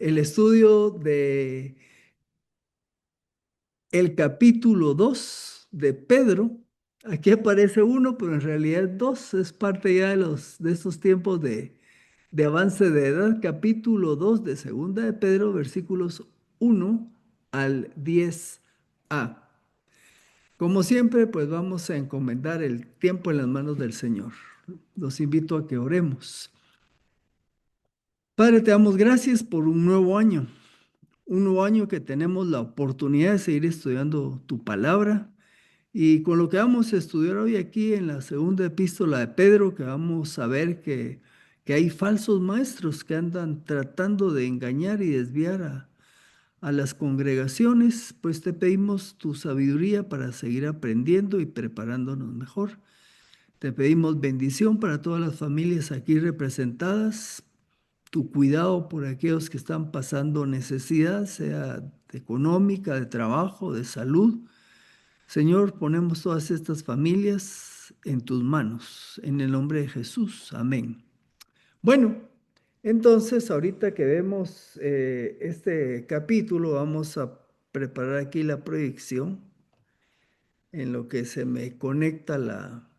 el estudio de el capítulo 2 de Pedro. Aquí aparece uno, pero en realidad es dos. Es parte ya de estos tiempos de avance de edad. Capítulo 2 de Segunda de Pedro, versículos 1 al 10a. Como siempre, pues vamos a encomendar el tiempo en las manos del Señor. Los invito a que oremos. Padre, te damos gracias por un nuevo año que tenemos la oportunidad de seguir estudiando tu palabra. Y con lo que vamos a estudiar hoy aquí en la segunda epístola de Pedro, que vamos a ver que hay falsos maestros que andan tratando de engañar y desviar a las congregaciones, pues te pedimos tu sabiduría para seguir aprendiendo y preparándonos mejor. Te pedimos bendición para todas las familias aquí representadas, tu cuidado por aquellos que están pasando necesidad, sea económica, de trabajo, de salud. Señor, ponemos todas estas familias en tus manos, en el nombre de Jesús. Amén. Bueno, entonces ahorita que vemos este capítulo, vamos a preparar aquí la proyección en lo que se me conecta la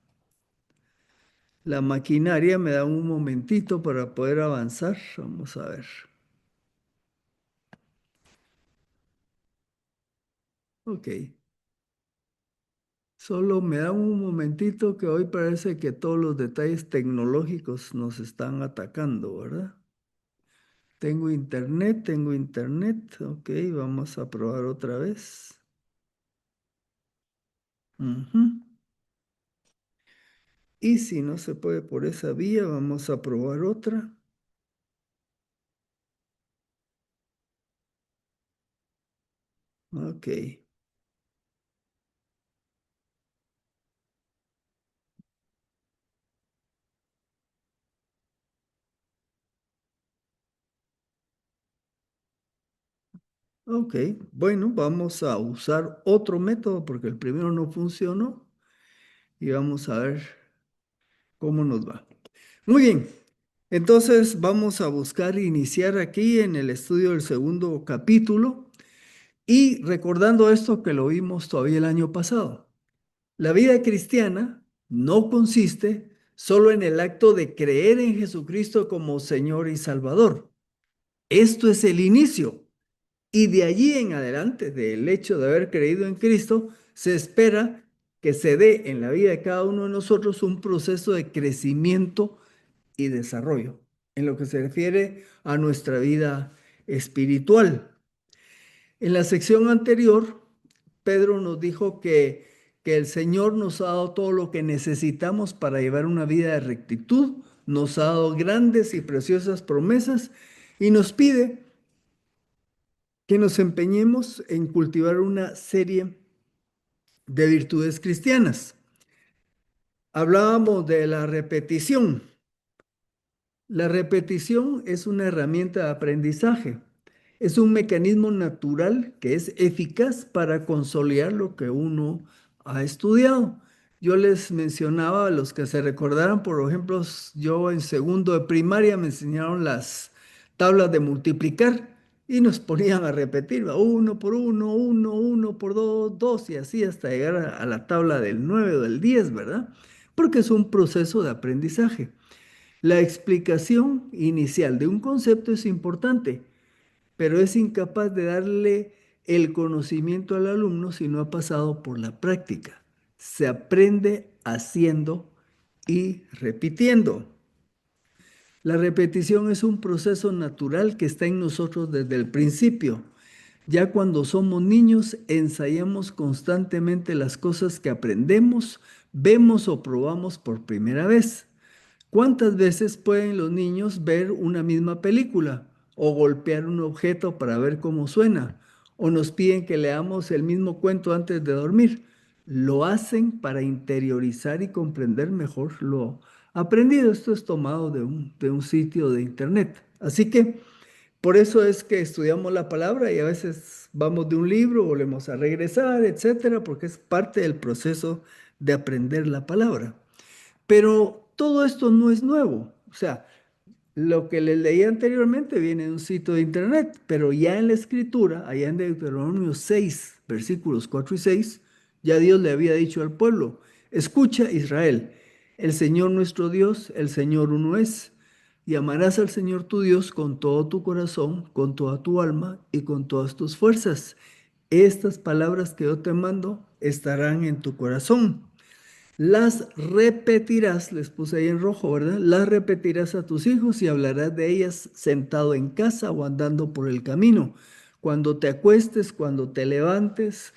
maquinaria. Me da un momentito para poder avanzar. Vamos a ver. Ok. Solo me da un momentito que hoy parece que todos los detalles tecnológicos nos están atacando, ¿verdad? Tengo internet. Ok, vamos a probar otra vez. Ujú. Y si no se puede por esa vía, vamos a probar otra. Ok, ok. Bueno, vamos a usar otro método porque el primero no funcionó y vamos a ver cómo nos va. Muy bien, entonces vamos a buscar iniciar aquí en el estudio del segundo capítulo y recordando esto que lo vimos todavía el año pasado. La vida cristiana no consiste solo en el acto de creer en Jesucristo como Señor y Salvador. Esto es el inicio. Y de allí en adelante, del hecho de haber creído en Cristo, se espera que se dé en la vida de cada uno de nosotros un proceso de crecimiento y desarrollo en lo que se refiere a nuestra vida espiritual. En la sección anterior, Pedro nos dijo que el Señor nos ha dado todo lo que necesitamos para llevar una vida de rectitud, nos ha dado grandes y preciosas promesas y nos pide que nos empeñemos en cultivar una serie de virtudes cristianas. Hablábamos de la repetición. La repetición es una herramienta de aprendizaje. Es un mecanismo natural que es eficaz para consolidar lo que uno ha estudiado. Yo les mencionaba a los que se recordaran, por ejemplo, yo en segundo de primaria me enseñaron las tablas de multiplicar y nos ponían a repetir, uno por uno, uno por dos, dos y así hasta llegar a la tabla del 9 o del 10, ¿verdad? Porque es un proceso de aprendizaje. La explicación inicial de un concepto es importante, pero es incapaz de darle el conocimiento al alumno si no ha pasado por la práctica. Se aprende haciendo y repitiendo. La repetición es un proceso natural que está en nosotros desde el principio. Ya cuando somos niños, ensayamos constantemente las cosas que aprendemos, vemos o probamos por primera vez. ¿Cuántas veces pueden los niños ver una misma película o golpear un objeto para ver cómo suena? ¿O nos piden que leamos el mismo cuento antes de dormir? Lo hacen para interiorizar y comprender mejor lo aprendido. Esto es tomado de un sitio de internet. Así que por eso es que estudiamos la palabra y a veces vamos de un libro, volvemos a regresar, etcétera, porque es parte del proceso de aprender la palabra. Pero todo esto no es nuevo. O sea, Lo que les leí anteriormente viene de un sitio de internet, pero ya en la escritura, allá en Deuteronomio 6, versículos 4 y 6, ya Dios le había dicho al pueblo, escucha Israel, el Señor nuestro Dios, el Señor uno es, y amarás al Señor tu Dios con todo tu corazón, con toda tu alma y con todas tus fuerzas. Estas palabras que yo te mando estarán en tu corazón. Las repetirás, les puse ahí en rojo, ¿verdad? Las repetirás a tus hijos y hablarás de ellas sentado en casa o andando por el camino. Cuando te acuestes, cuando te levantes,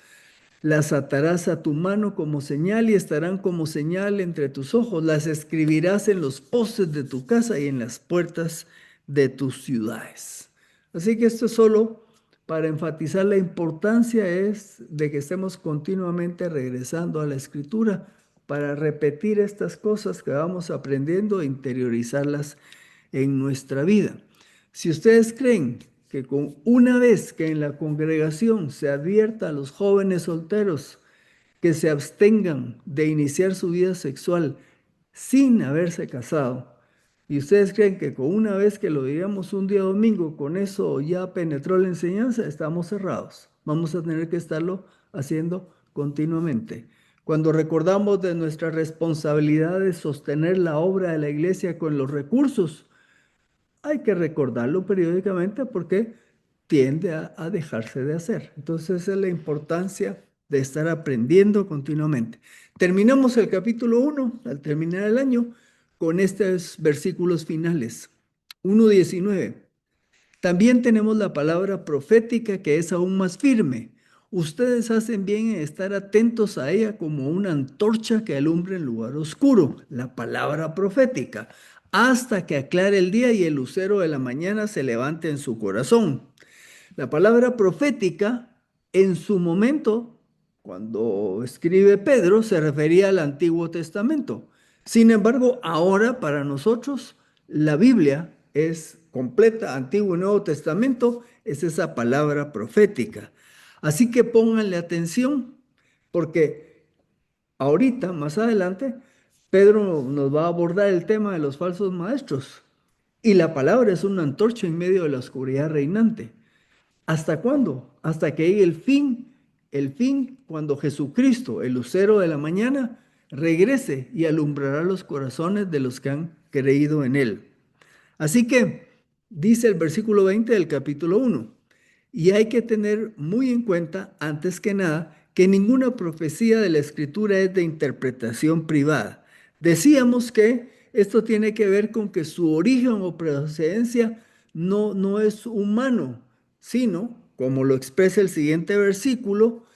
las atarás a tu mano como señal y estarán como señal entre tus ojos. Las escribirás en los postes de tu casa y en las puertas de tus ciudades. Así que esto es solo para enfatizar la importancia es de que estemos continuamente regresando a la escritura para repetir estas cosas que vamos aprendiendo e interiorizarlas en nuestra vida. Si ustedes creen que con una vez que en la congregación se advierta a los jóvenes solteros que se abstengan de iniciar su vida sexual sin haberse casado, y ustedes creen que con una vez que lo digamos un día domingo, con eso ya penetró la enseñanza, estamos cerrados. Vamos a tener que estarlo haciendo continuamente. Cuando recordamos de nuestra responsabilidad de sostener la obra de la iglesia con los recursos, hay que recordarlo periódicamente porque tiende a dejarse de hacer. Entonces, esa es la importancia de estar aprendiendo continuamente. Terminamos el capítulo 1 al terminar el año con estos versículos finales. 1:19. También tenemos la palabra profética que es aún más firme. Ustedes hacen bien en estar atentos a ella como una antorcha que alumbra en lugar oscuro, la palabra profética, hasta que aclare el día y el lucero de la mañana se levante en su corazón. La palabra profética, en su momento, cuando escribe Pedro, se refería al Antiguo Testamento. Sin embargo, ahora para nosotros, la Biblia es completa, Antiguo y Nuevo Testamento, es esa palabra profética. Así que pónganle atención, porque ahorita, más adelante, Pedro nos va a abordar el tema de los falsos maestros. Y la palabra es una antorcha en medio de la oscuridad reinante. ¿Hasta cuándo? Hasta que llegue el fin cuando Jesucristo, el lucero de la mañana, regrese y alumbrará los corazones de los que han creído en él. Así que dice el versículo 20 del capítulo 1, y hay que tener muy en cuenta, antes que nada, que ninguna profecía de la Escritura es de interpretación privada. Decíamos que esto tiene que ver con que su origen o procedencia no es humano, sino, como lo expresa el siguiente versículo,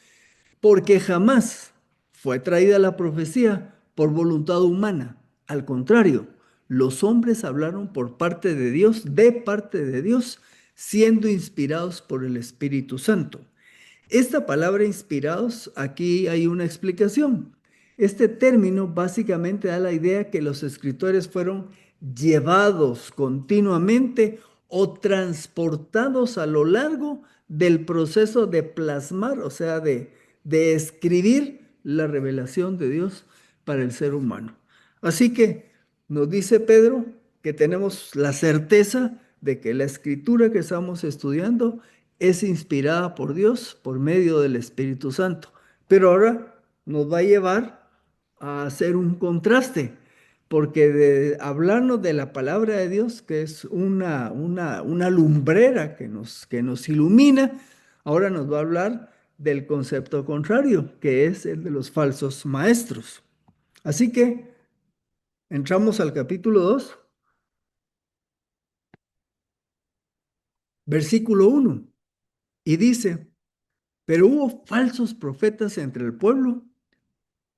porque jamás fue traída la profecía por voluntad humana. Al contrario, los hombres hablaron por parte de Dios, de parte de Dios, siendo inspirados por el Espíritu Santo. Esta palabra inspirados, aquí hay una explicación. Este término básicamente da la idea que los escritores fueron llevados continuamente o transportados a lo largo del proceso de plasmar, o sea, de escribir la revelación de Dios para el ser humano. Así que nos dice Pedro que tenemos la certeza de que la escritura que estamos estudiando es inspirada por Dios por medio del Espíritu Santo. Pero ahora nos va a llevar a hacer un contraste, porque de hablarnos de la palabra de Dios, que es una lumbrera que nos ilumina, ahora nos va a hablar del concepto contrario, que es el de los falsos maestros. Así que entramos al capítulo 2, versículo 1, y dice, pero hubo falsos profetas entre el pueblo,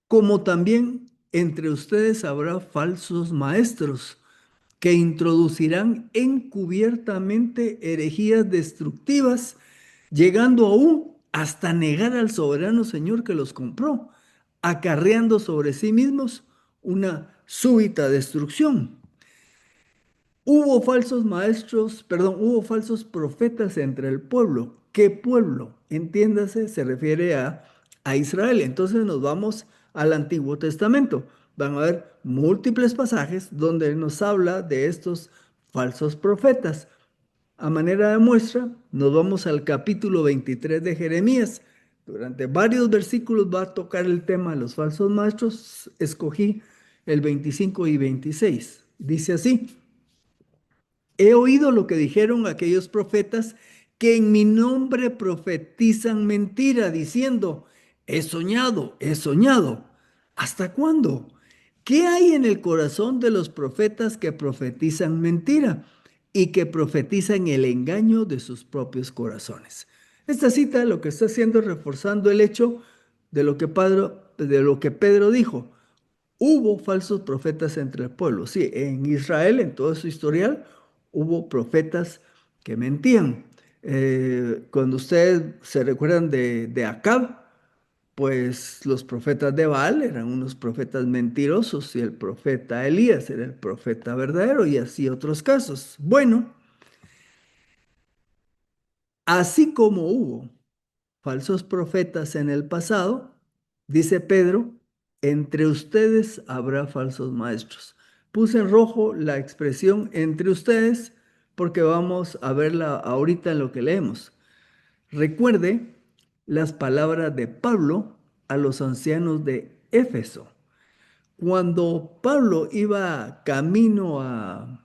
como también entre ustedes habrá falsos maestros que introducirán encubiertamente herejías destructivas, llegando aún hasta negar al soberano Señor que los compró, acarreando sobre sí mismos una súbita destrucción. Hubo falsos maestros, perdón, hubo falsos profetas entre el pueblo. ¿Qué pueblo? Entiéndase, se refiere a Israel. Entonces nos vamos al Antiguo Testamento. Van a haber múltiples pasajes donde nos habla de estos falsos profetas. A manera de muestra, nos vamos al capítulo 23 de Jeremías. Durante varios versículos va a tocar el tema de los falsos maestros. Escogí el 25 y 26. Dice así: he oído lo que dijeron aquellos profetas que en mi nombre profetizan mentira, diciendo, he soñado, he soñado. ¿Hasta cuándo? ¿Qué hay en el corazón de los profetas que profetizan mentira y que profetizan el engaño de sus propios corazones? Esta cita lo que está haciendo es reforzando el hecho de lo que Pedro dijo. Hubo falsos profetas entre el pueblo. Sí, en Israel, en todo su historial, hubo profetas que mentían. Cuando ustedes se recuerdan de Acab, pues los profetas de Baal eran unos profetas mentirosos y el profeta Elías era el profeta verdadero y así otros casos. Bueno, así como hubo falsos profetas en el pasado, dice Pedro, entre ustedes habrá falsos maestros. Puse en rojo la expresión entre ustedes porque vamos a verla ahorita en lo que leemos. Recuerde las palabras de Pablo a los ancianos de Éfeso. Cuando Pablo iba camino a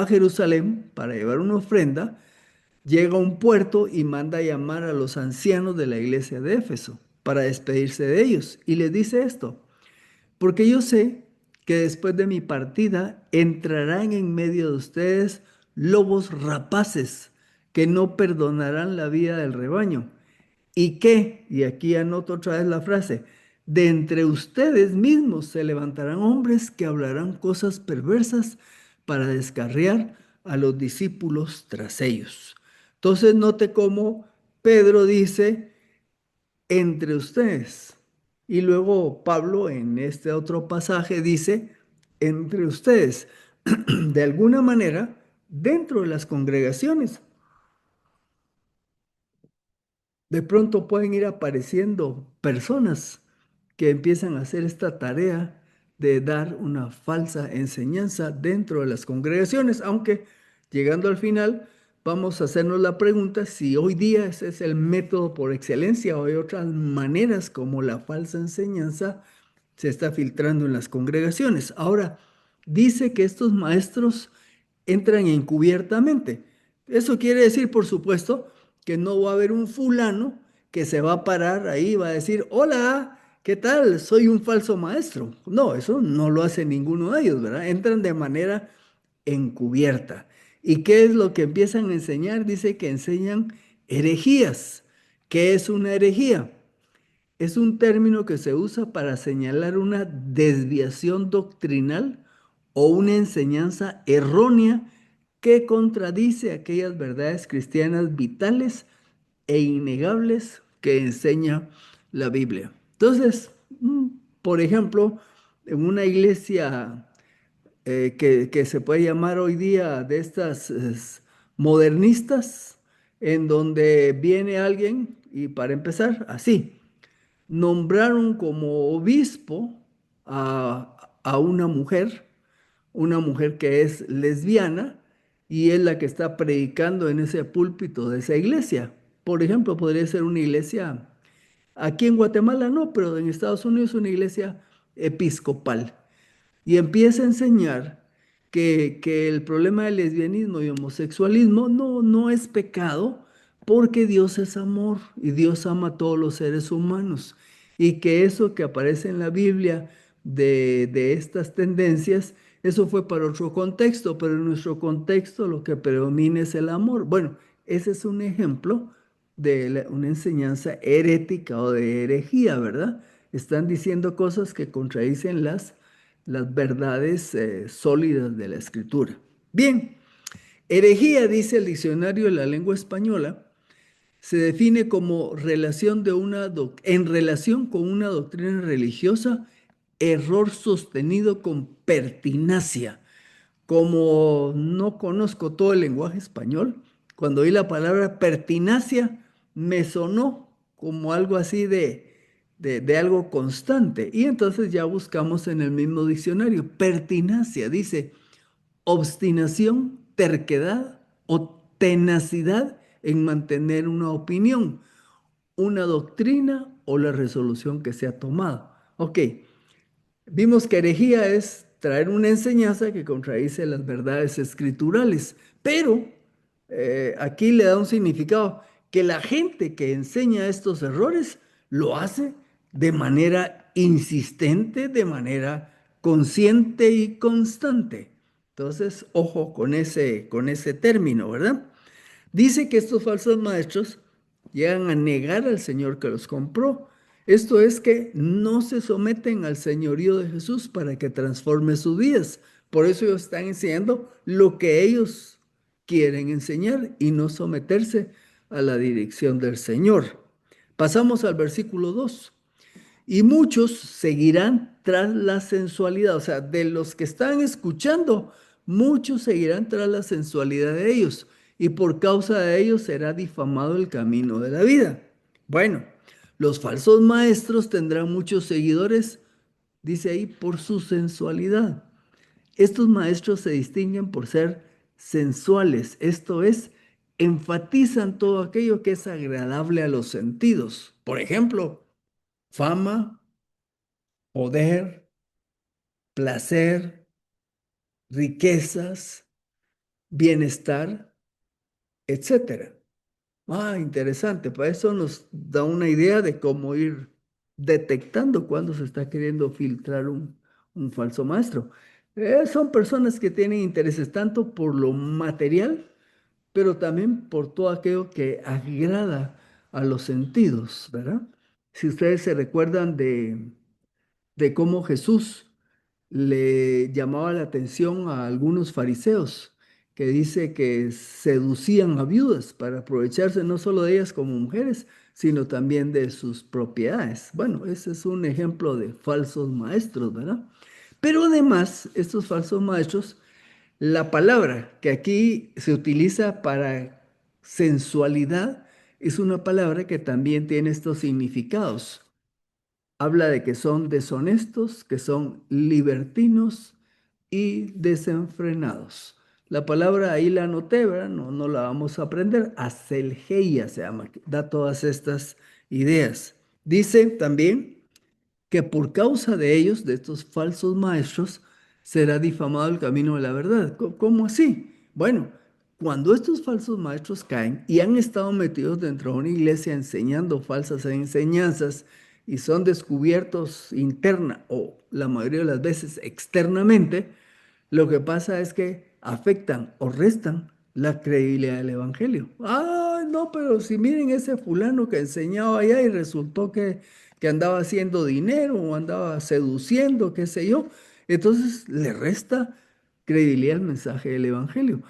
Jerusalén para llevar una ofrenda, llega a un puerto y manda a llamar a los ancianos de la iglesia de Éfeso para despedirse de ellos. Y les dice esto, porque yo sé que después de mi partida entrarán en medio de ustedes lobos rapaces que no perdonarán la vida del rebaño. Y que, y aquí anoto otra vez la frase, de entre ustedes mismos se levantarán hombres que hablarán cosas perversas para descarriar a los discípulos tras ellos. Entonces note cómo Pedro dice entre ustedes. Y luego Pablo en este otro pasaje dice entre ustedes. De alguna manera, dentro de las congregaciones de pronto pueden ir apareciendo personas que empiezan a hacer esta tarea de dar una falsa enseñanza dentro de las congregaciones, aunque llegando al final vamos a hacernos la pregunta si hoy día ese es el método por excelencia o hay otras maneras como la falsa enseñanza se está filtrando en las congregaciones. Ahora, dice que estos maestros entran encubiertamente. Eso quiere decir, por supuesto, que no va a haber un fulano que se va a parar ahí y va a decir, hola, ¿qué tal? Soy un falso maestro. No, eso no lo hace ninguno de ellos, ¿verdad? Entran de manera encubierta. ¿Y qué es lo que empiezan a enseñar? Dice que enseñan herejías. ¿Qué es una herejía? Es un término que se usa para señalar una desviación doctrinal o una enseñanza errónea que contradice aquellas verdades cristianas vitales e innegables que enseña la Biblia. Entonces, por ejemplo, en una iglesia que se puede llamar hoy día de estas modernistas, en donde viene alguien y para empezar, así nombraron como obispo a una mujer que es lesbiana y es la que está predicando en ese púlpito de esa iglesia. Por ejemplo, podría ser una iglesia, aquí en Guatemala no, pero en Estados Unidos una iglesia episcopal y empieza a enseñar que el problema del lesbianismo y homosexualismo no es pecado porque Dios es amor y Dios ama a todos los seres humanos y que eso que aparece en la Biblia de estas tendencias, eso fue para otro contexto, pero en nuestro contexto lo que predomina es el amor. Bueno, ese es un ejemplo de una enseñanza herética o de herejía, ¿verdad? Están diciendo cosas que contradicen las verdades sólidas de la escritura. Bien, herejía, dice el diccionario de la lengua española, se define como relación en relación con una doctrina religiosa, error sostenido con pertinacia. Como no conozco todo el lenguaje español, cuando oí la palabra pertinacia me sonó como algo así de algo constante. Y entonces ya buscamos en el mismo diccionario. Pertinacia dice obstinación, terquedad o tenacidad en mantener una opinión, una doctrina o la resolución que se ha tomado. Ok, vimos que herejía es traer una enseñanza que contradice las verdades escriturales, pero aquí le da un significado que la gente que enseña estos errores lo hace de manera insistente, de manera consciente y constante. Entonces, ojo con ese término, ¿verdad? Dice que estos falsos maestros llegan a negar al Señor que los compró. Esto es que no se someten al señorío de Jesús para que transforme sus vidas. Por eso ellos están enseñando lo que ellos quieren enseñar y no someterse a la dirección del Señor. Pasamos al versículo 2. Y muchos seguirán tras la sensualidad, o sea, de los que están escuchando, muchos seguirán tras la sensualidad de ellos, y por causa de ellos será difamado el camino de la vida. Bueno, los falsos maestros tendrán muchos seguidores, dice ahí, por su sensualidad. Estos maestros se distinguen por ser sensuales, esto es, enfatizan todo aquello que es agradable a los sentidos. Por ejemplo, fama, poder, placer, riquezas, bienestar, etcétera. Interesante. Para eso nos da una idea de cómo ir detectando cuando se está queriendo filtrar un falso maestro. Son personas que tienen intereses tanto por lo material, pero también por todo aquello que agrada a los sentidos, ¿verdad? Si ustedes se recuerdan de cómo Jesús le llamaba la atención a algunos fariseos que dice que seducían a viudas para aprovecharse no solo de ellas como mujeres, sino también de sus propiedades. Bueno, ese es un ejemplo de falsos maestros, ¿verdad? Pero además, estos falsos maestros, la palabra que aquí se utiliza para sensualidad es una palabra que también tiene estos significados. Habla de que son deshonestos, que son libertinos y desenfrenados. La palabra ahí la anoté, ¿verdad? No la vamos a aprender. Aselgeia se llama, que da todas estas ideas. Dice también que por causa de ellos, de estos falsos maestros, será difamado el camino de la verdad. ¿Cómo así? Bueno, cuando estos falsos maestros caen y han estado metidos dentro de una iglesia enseñando falsas enseñanzas y son descubiertos interna o la mayoría de las veces externamente, lo que pasa es que afectan o restan la credibilidad del evangelio. No, pero si miren ese fulano que enseñaba allá y resultó que andaba haciendo dinero o andaba seduciendo, qué sé yo, entonces le resta credibilidad al mensaje del evangelio,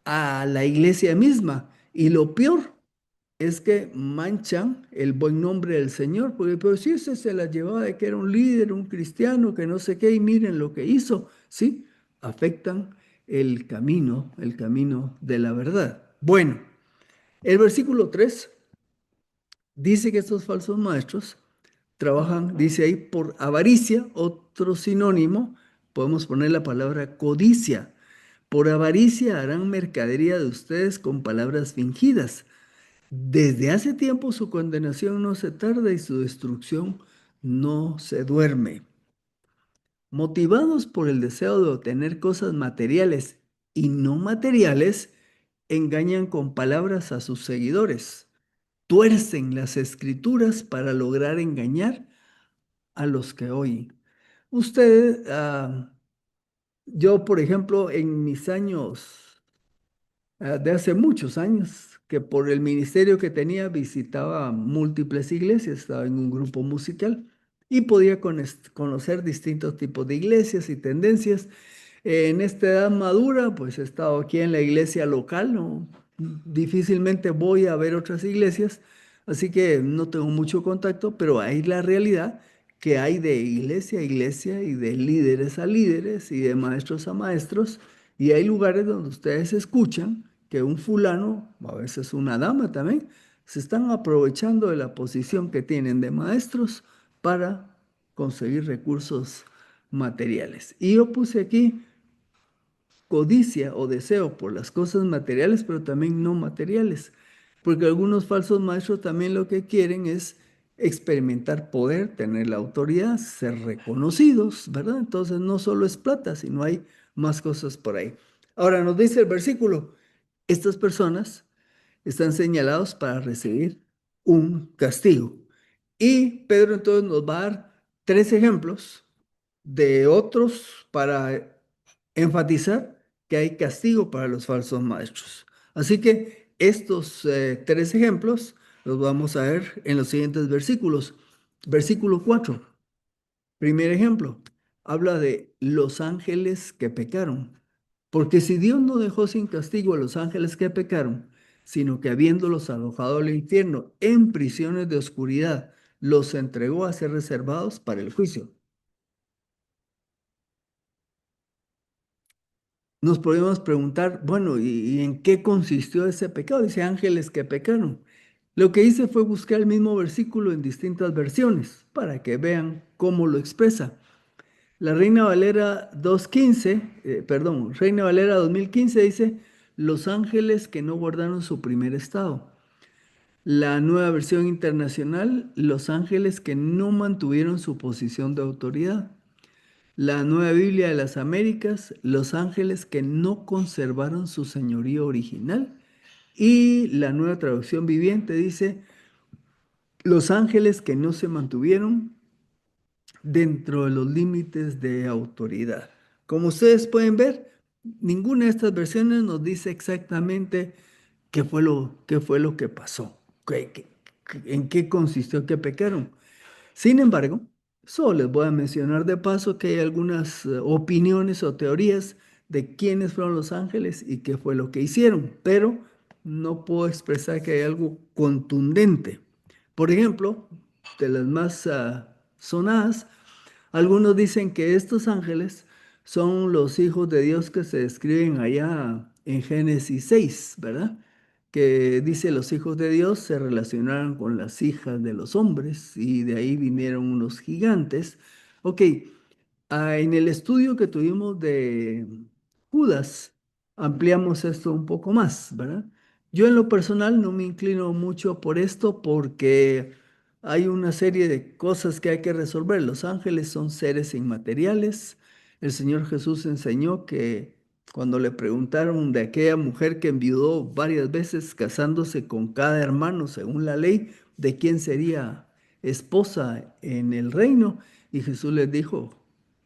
a la iglesia misma. Y lo peor es que manchan el buen nombre del Señor, porque pero si ese se la llevaba de que era un líder, un cristiano, que no sé qué, y miren lo que hizo, ¿sí? Afectan el camino de la verdad. Bueno, el versículo 3 dice que estos falsos maestros trabajan, dice ahí, por avaricia, otro sinónimo, podemos poner la palabra codicia. Por avaricia harán mercadería de ustedes con palabras fingidas. Desde hace tiempo su condenación no se tarda y su destrucción no se duerme. Motivados por el deseo de obtener cosas materiales y no materiales, engañan con palabras a sus seguidores. Tuercen las escrituras para lograr engañar a los que oyen. Usted, yo, por ejemplo, en mis años de hace muchos años, que por el ministerio que tenía visitaba múltiples iglesias, estaba en un grupo musical y podía conocer distintos tipos de iglesias y tendencias. En esta edad madura, pues he estado aquí en la iglesia local, ¿no? Difícilmente voy a ver otras iglesias, así que no tengo mucho contacto, pero hay la realidad que hay de iglesia a iglesia y de líderes a líderes y de maestros a maestros, y hay lugares donde ustedes escuchan que un fulano, a veces una dama también, se están aprovechando de la posición que tienen de maestros para conseguir recursos materiales. Y yo puse aquí codicia o deseo por las cosas materiales, pero también no materiales. Porque algunos falsos maestros también lo que quieren es experimentar poder, tener la autoridad, ser reconocidos, ¿verdad? Entonces no solo es plata, sino hay más cosas por ahí. Ahora nos dice el versículo, estas personas están señalados para recibir un castigo. Y Pedro entonces nos va a dar tres ejemplos de otros para enfatizar que hay castigo para los falsos maestros. Así que estos tres ejemplos los vamos a ver en los siguientes versículos. Versículo 4, primer ejemplo, habla de los ángeles que pecaron. Porque si Dios no dejó sin castigo a los ángeles que pecaron, sino que habiéndolos arrojado al infierno en prisiones de oscuridad, los entregó a ser reservados para el juicio. Nos podemos preguntar, bueno, ¿y en qué consistió ese pecado? Dice ángeles que pecaron. Lo que hice fue buscar el mismo versículo en distintas versiones para que vean cómo lo expresa. La Reina Valera 2.15, Reina Valera 2015 dice, los ángeles que no guardaron su primer estado. La nueva versión internacional, los ángeles que no mantuvieron su posición de autoridad. La Nueva Biblia de las Américas, los ángeles que no conservaron su señorío original. Y la nueva traducción viviente dice, los ángeles que no se mantuvieron dentro de los límites de autoridad. Como ustedes pueden ver, ninguna de estas versiones nos dice exactamente qué fue lo que pasó, en qué consistió que pecaron. Sin embargo, solo les voy a mencionar de paso que hay algunas opiniones o teorías de quiénes fueron los ángeles y qué fue lo que hicieron, pero no puedo expresar que hay algo contundente. Por ejemplo, de las más sonadas, algunos dicen que estos ángeles son los hijos de Dios que se describen allá en Génesis 6, ¿verdad? Que dice los hijos de Dios se relacionaron con las hijas de los hombres y de ahí vinieron unos gigantes. Ok, en el estudio que tuvimos de Judas, ampliamos esto un poco más, ¿verdad? Yo en lo personal no me inclino mucho por esto porque hay una serie de cosas que hay que resolver. Los ángeles son seres inmateriales. El Señor Jesús enseñó que cuando le preguntaron de aquella mujer que enviudó varias veces casándose con cada hermano según la ley, de quién sería esposa en el reino, y Jesús les dijo,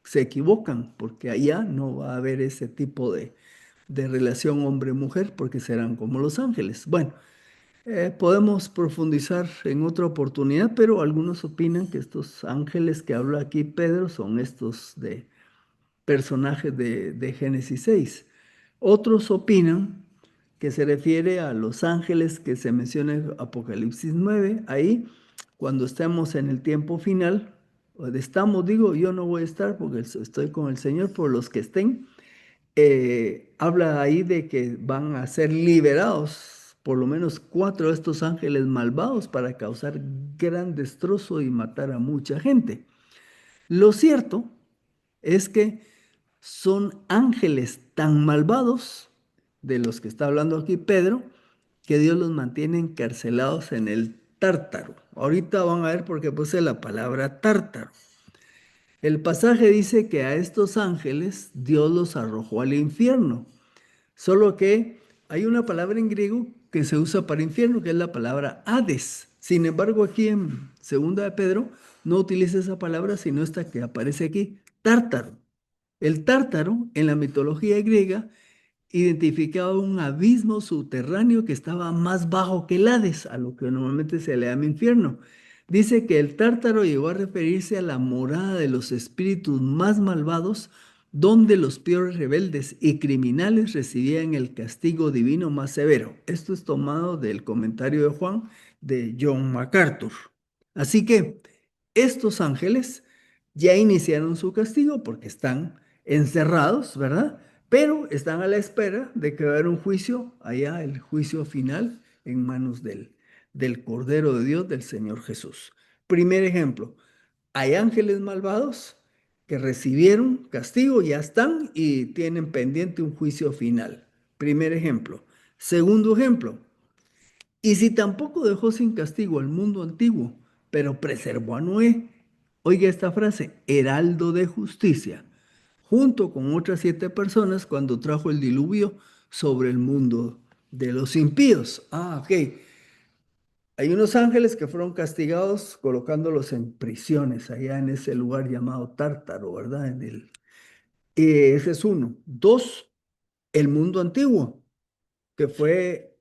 se equivocan, porque allá no va a haber ese tipo de relación hombre-mujer, porque serán como los ángeles. Bueno, podemos profundizar en otra oportunidad, pero algunos opinan que estos ángeles que habla aquí Pedro son estos de personajes de Génesis 6. Otros opinan que se refiere a los ángeles que se menciona en Apocalipsis 9. Ahí, cuando estemos en el tiempo final, estamos, digo, yo no voy a estar porque estoy con el Señor, por los que estén, habla ahí de que van a ser liberados por lo menos cuatro de estos ángeles malvados para causar gran destrozo y matar a mucha gente. Lo cierto es que son ángeles tan malvados, de los que está hablando aquí Pedro, que Dios los mantiene encarcelados en el Tártaro. Ahorita van a ver por qué puse la palabra Tártaro. El pasaje dice que a estos ángeles Dios los arrojó al infierno, solo que hay una palabra en griego que se usa para infierno, que es la palabra Hades. Sin embargo, aquí en Segunda de Pedro no utiliza esa palabra, sino esta que aparece aquí, Tártaro. El Tártaro, en la mitología griega, identificaba un abismo subterráneo que estaba más bajo que el Hades, a lo que normalmente se le llama infierno. Dice que el Tártaro llegó a referirse a la morada de los espíritus más malvados, donde los peores rebeldes y criminales recibían el castigo divino más severo. Esto es tomado del comentario de Juan de John MacArthur. Así que estos ángeles ya iniciaron su castigo porque están encerrados, ¿verdad? Pero están a la espera de que va a haber un juicio, allá el juicio final en manos del Cordero de Dios, del Señor Jesús. Primer ejemplo, hay ángeles malvados que recibieron castigo, ya están y tienen pendiente un juicio final. Primer ejemplo. Segundo ejemplo. Y si tampoco dejó sin castigo al mundo antiguo, pero preservó a Noé, oiga esta frase, heraldo de justicia, junto con otras 7 personas cuando trajo el diluvio sobre el mundo de los impíos. Ah, ok. Hay unos ángeles que fueron castigados colocándolos en prisiones allá en ese lugar llamado Tártaro, ¿verdad? Ese es uno. Dos, el mundo antiguo, que fue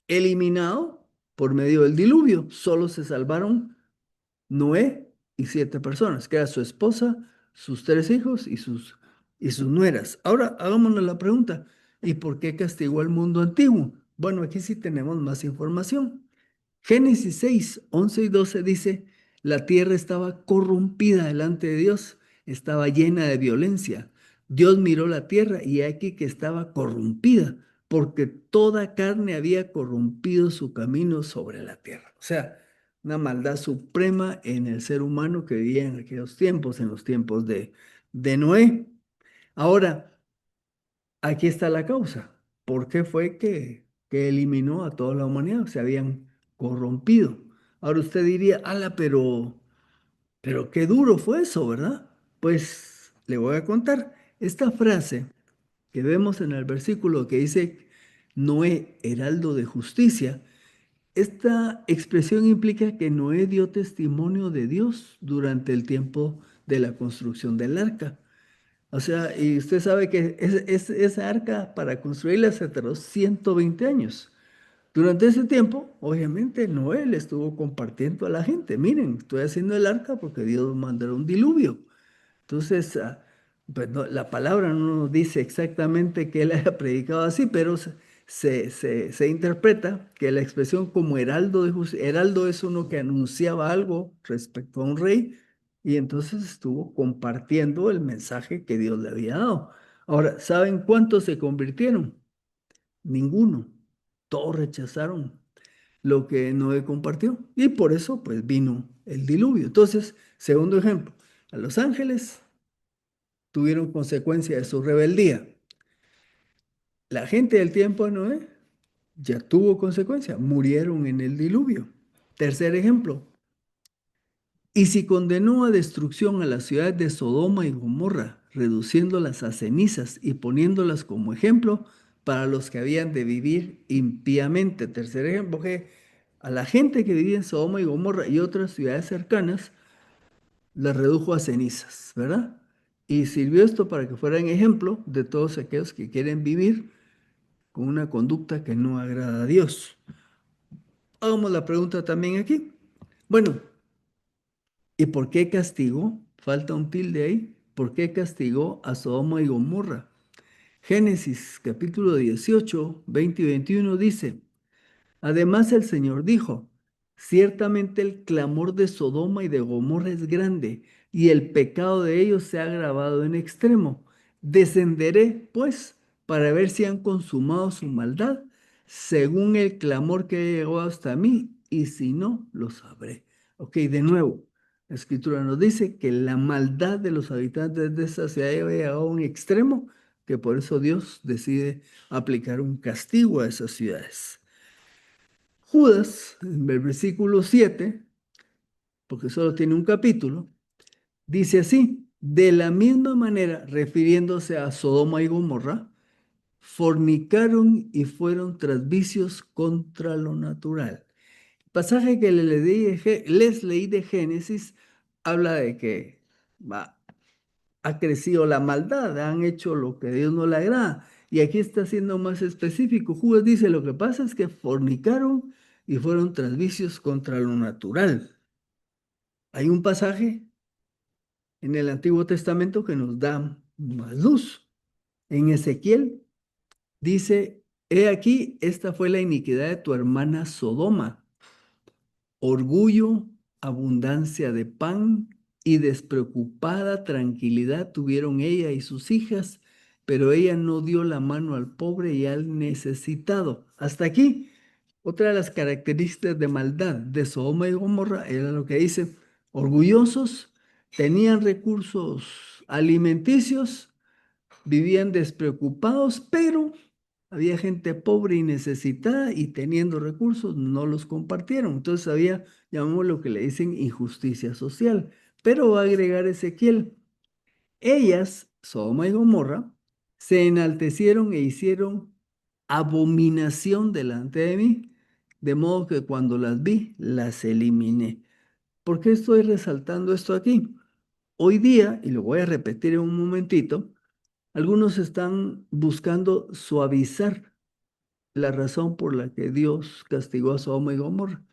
eliminado por medio del diluvio. Solo se salvaron Noé y 7 personas, que era su esposa, sus 3 hijos y sus nueras. Ahora hagámonos la pregunta, ¿y por qué castigó al mundo antiguo? Bueno, aquí sí tenemos más información. Génesis 6, 11 y 12 dice, la tierra estaba corrompida delante de Dios, estaba llena de violencia. Dios miró la tierra y aquí que estaba corrompida, porque toda carne había corrompido su camino sobre la tierra. O sea, una maldad suprema en el ser humano que vivía en aquellos tiempos, en los tiempos de Noé. Ahora, aquí está la causa. ¿Por qué fue que eliminó a toda la humanidad? Se habían corrompido. Ahora usted diría, ala, pero qué duro fue eso, ¿verdad? Pues le voy a contar. Esta frase que vemos en el versículo que dice, Noé, heraldo de justicia, esta expresión implica que Noé dio testimonio de Dios durante el tiempo de la construcción del arca. O sea, y usted sabe que esa arca para construirla se tardó 120 años. Durante ese tiempo, obviamente, Noé le estuvo compartiendo a la gente. Miren, estoy haciendo el arca porque Dios mandó un diluvio. Entonces, pues la palabra no nos dice exactamente que él haya predicado así, pero se interpreta que la expresión como heraldo de justicia, heraldo es uno que anunciaba algo respecto a un rey y entonces estuvo compartiendo el mensaje que Dios le había dado. Ahora, ¿saben cuántos se convirtieron? Ninguno. Todos rechazaron lo que Noé compartió y por eso pues vino el diluvio. Entonces, segundo ejemplo, a los ángeles tuvieron consecuencia de su rebeldía. La gente del tiempo de Noé ya tuvo consecuencia, murieron en el diluvio. Tercer ejemplo, y si condenó a destrucción a las ciudades de Sodoma y Gomorra, reduciéndolas a cenizas y poniéndolas como ejemplo para los que habían de vivir impíamente. Tercer ejemplo, que a la gente que vivía en Sodoma y Gomorra y otras ciudades cercanas, las redujo a cenizas, ¿verdad? Y sirvió esto para que fueran ejemplo de todos aquellos que quieren vivir con una conducta que no agrada a Dios. Hagamos la pregunta también aquí. Bueno, ¿y por qué castigó? Falta un tilde ahí. ¿Por qué castigó a Sodoma y Gomorra? Génesis capítulo 18, 20 y 21 dice, además el Señor dijo, ciertamente el clamor de Sodoma y de Gomorra es grande, y el pecado de ellos se ha agravado en extremo. Descenderé, pues, para ver si han consumado su maldad, según el clamor que ha llegado hasta mí, y si no, lo sabré. Ok, de nuevo, la Escritura nos dice que la maldad de los habitantes de esa ciudad ha llegado a un extremo, que por eso Dios decide aplicar un castigo a esas ciudades. Judas, en el versículo 7, porque solo tiene un capítulo, dice así, de la misma manera, refiriéndose a Sodoma y Gomorra, fornicaron y fueron tras vicios contra lo natural. El pasaje que les leí de Génesis habla de que ha crecido la maldad, han hecho lo que a Dios no le agrada. Y aquí está siendo más específico. Judas dice, lo que pasa es que fornicaron y fueron tras vicios contra lo natural. Hay un pasaje en el Antiguo Testamento que nos da más luz. En Ezequiel dice, he aquí, esta fue la iniquidad de tu hermana Sodoma. Orgullo, abundancia de pan y despreocupada tranquilidad tuvieron ella y sus hijas, pero ella no dio la mano al pobre y al necesitado. Hasta aquí, otra de las características de maldad de Sodoma y Gomorra era lo que dice, orgullosos tenían recursos alimenticios, vivían despreocupados, pero había gente pobre y necesitada y teniendo recursos no los compartieron. Entonces había, llamamos lo que le dicen injusticia social. Pero va a agregar Ezequiel, ellas, Sodoma y Gomorra, se enaltecieron e hicieron abominación delante de mí, de modo que cuando las vi, las eliminé. ¿Por qué estoy resaltando esto aquí? Hoy día, y lo voy a repetir en un momentito, algunos están buscando suavizar la razón por la que Dios castigó a Sodoma y Gomorra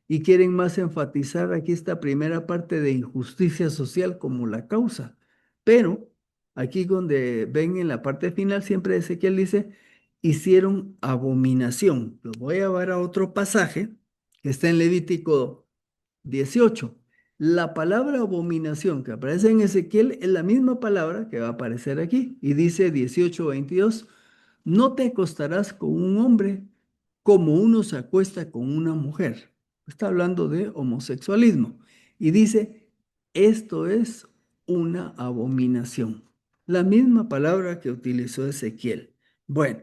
y quieren más enfatizar aquí esta primera parte de injusticia social como la causa. Pero aquí donde ven en la parte final siempre Ezequiel dice, hicieron abominación. Los voy a llevar a otro pasaje que está en Levítico 18. La palabra abominación que aparece en Ezequiel es la misma palabra que va a aparecer aquí y dice 18:22, no te acostarás con un hombre como uno se acuesta con una mujer. Está hablando de homosexualismo y dice, esto es una abominación. La misma palabra que utilizó Ezequiel. Bueno,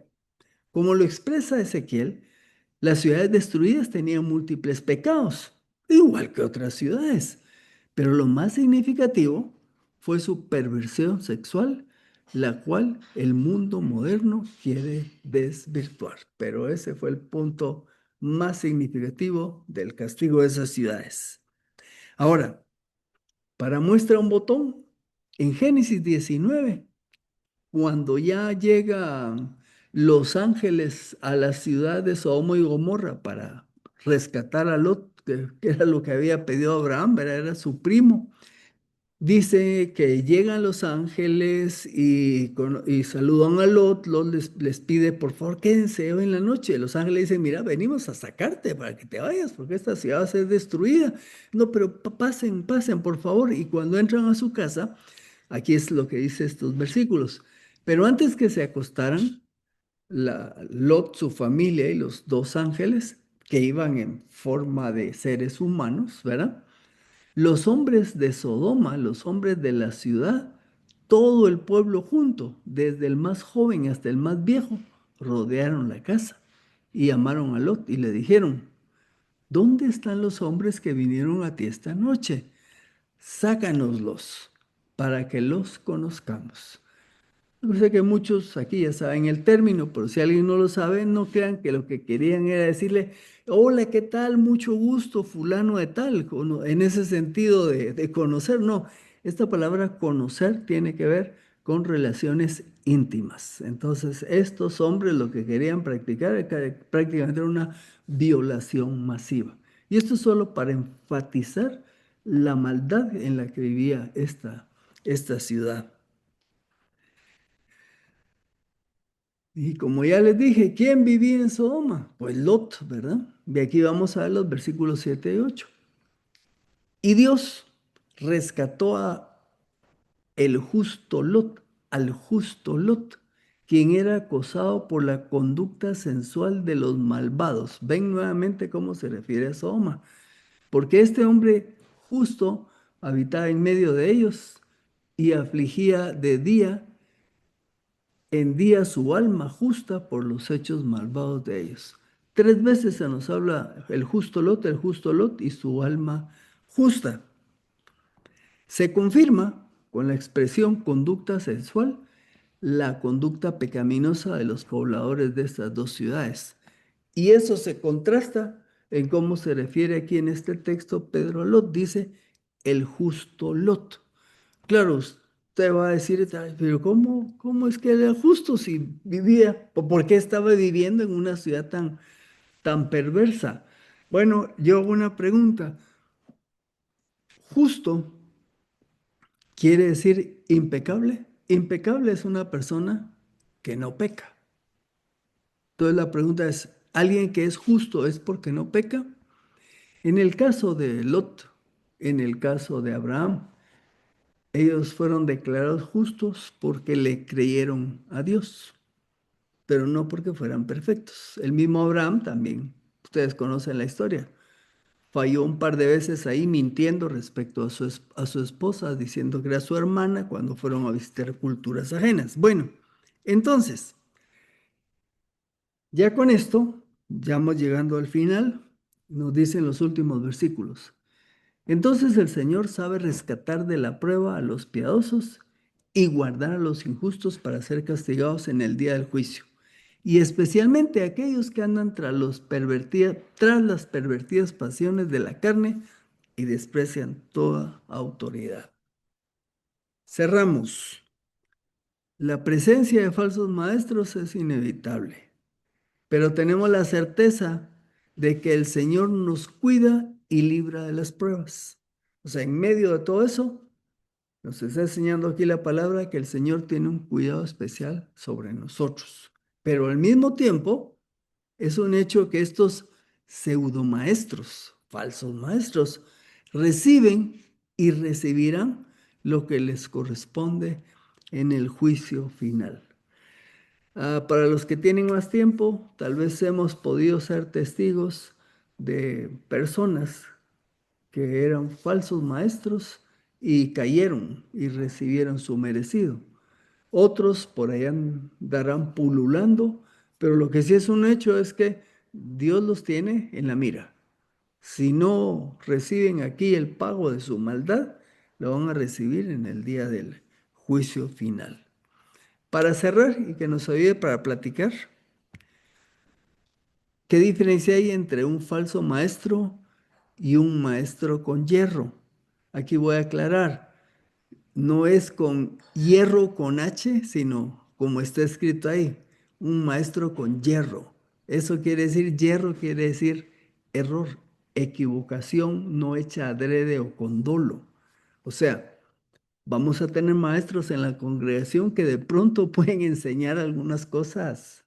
como lo expresa Ezequiel, las ciudades destruidas tenían múltiples pecados, igual que otras ciudades, pero lo más significativo fue su perversión sexual, la cual el mundo moderno quiere desvirtuar. Pero ese fue el punto más significativo del castigo de esas ciudades. Ahora, para muestra un botón, en Génesis 19 cuando ya llega Los Ángeles a la ciudad de Sodoma y Gomorra para rescatar a Lot, que era lo que había pedido Abraham, ¿verdad? Era su primo. Dice que llegan los ángeles y saludan a Lot. Lot les pide, por favor, quédense hoy en la noche. Los ángeles dicen, mira, venimos a sacarte para que te vayas, porque esta ciudad va a ser destruida. No, pero pasen, pasen, por favor. Y cuando entran a su casa, aquí es lo que dice estos versículos. Pero antes que se acostaran, Lot, su familia y los dos ángeles, que iban en forma de seres humanos, ¿verdad? Los hombres de Sodoma, los hombres de la ciudad, todo el pueblo junto, desde el más joven hasta el más viejo, rodearon la casa y llamaron a Lot y le dijeron, ¿dónde están los hombres que vinieron a ti esta noche? Sácanoslos para que los conozcamos. Yo sé que muchos aquí ya saben el término, pero si alguien no lo sabe, no crean que lo que querían era decirle, hola, ¿qué tal? Mucho gusto, fulano de tal, en ese sentido de conocer. No, esta palabra conocer tiene que ver con relaciones íntimas. Entonces, estos hombres lo que querían practicar prácticamente era una violación masiva. Y esto es solo para enfatizar la maldad en la que vivía esta ciudad. Y como ya les dije, ¿quién vivía en Sodoma? Pues Lot, ¿verdad? De aquí vamos a ver los versículos 7 y 8. Y Dios rescató a el justo Lot, al justo Lot, quien era acosado por la conducta sensual de los malvados. Ven nuevamente cómo se refiere a Sodoma. Porque este hombre justo habitaba en medio de ellos y afligía de día en día su alma justa por los hechos malvados de ellos. Tres veces se nos habla el justo Lot y su alma justa. Se confirma con la expresión conducta sensual la conducta pecaminosa de los pobladores de estas dos ciudades. Y eso se contrasta en cómo se refiere aquí en este texto Pedro a Lot. Dice el justo Lot. Claro, usted va a decir, "Ay, pero ¿cómo es que era justo si vivía? ¿O por qué estaba viviendo en una ciudad tan perversa?" Bueno, yo hago una pregunta. Justo quiere decir impecable. Impecable es una persona que no peca. Entonces la pregunta es, ¿alguien que es justo es porque no peca? En el caso de Lot, en el caso de Abraham, ellos fueron declarados justos porque le creyeron a Dios, pero no porque fueran perfectos. El mismo Abraham también, ustedes conocen la historia, falló un par de veces ahí mintiendo respecto a su esposa, diciendo que era su hermana cuando fueron a visitar culturas ajenas. Bueno, entonces, ya con esto, ya vamos llegando al final, nos dicen los últimos versículos. Entonces el Señor sabe rescatar de la prueba a los piadosos y guardar a los injustos para ser castigados en el día del juicio. Y especialmente a aquellos que andan tras las pervertidas pasiones de la carne y desprecian toda autoridad. Cerramos. La presencia de falsos maestros es inevitable, pero tenemos la certeza de que el Señor nos cuida y libra de las pruebas. O sea, en medio de todo eso, nos está enseñando aquí la palabra que el Señor tiene un cuidado especial sobre nosotros. Pero al mismo tiempo, es un hecho que estos pseudomaestros, falsos maestros, reciben y recibirán lo que les corresponde en el juicio final. Para los que tienen más tiempo, tal vez hemos podido ser testigos de personas que eran falsos maestros y cayeron y recibieron su merecido. Otros por ahí andarán pululando, pero lo que sí es un hecho es que Dios los tiene en la mira. Si no reciben aquí el pago de su maldad, lo van a recibir en el día del juicio final. Para cerrar y que nos ayude para platicar, ¿qué diferencia hay entre un falso maestro y un maestro con hierro? Aquí voy a aclarar. No es con hierro con H, sino como está escrito ahí, un maestro con hierro. Eso quiere decir, hierro quiere decir error, equivocación no hecha adrede o con dolo. O sea, vamos a tener maestros en la congregación que de pronto pueden enseñar algunas cosas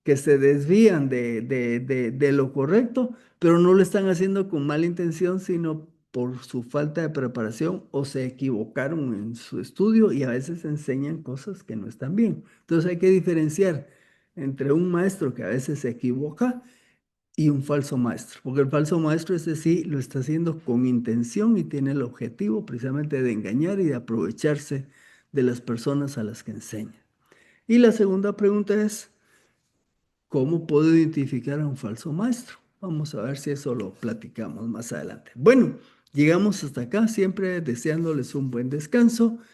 que se desvían de lo correcto, pero no lo están haciendo con mala intención, sino por su falta de preparación o se equivocaron en su estudio y a veces enseñan cosas que no están bien. Entonces hay que diferenciar entre un maestro que a veces se equivoca y un falso maestro, porque el falso maestro ese sí lo está haciendo con intención y tiene el objetivo precisamente de engañar y de aprovecharse de las personas a las que enseña. Y la segunda pregunta es, ¿cómo puedo identificar a un falso maestro? Vamos a ver si eso lo platicamos más adelante. Bueno, llegamos hasta acá, siempre deseándoles un buen descanso.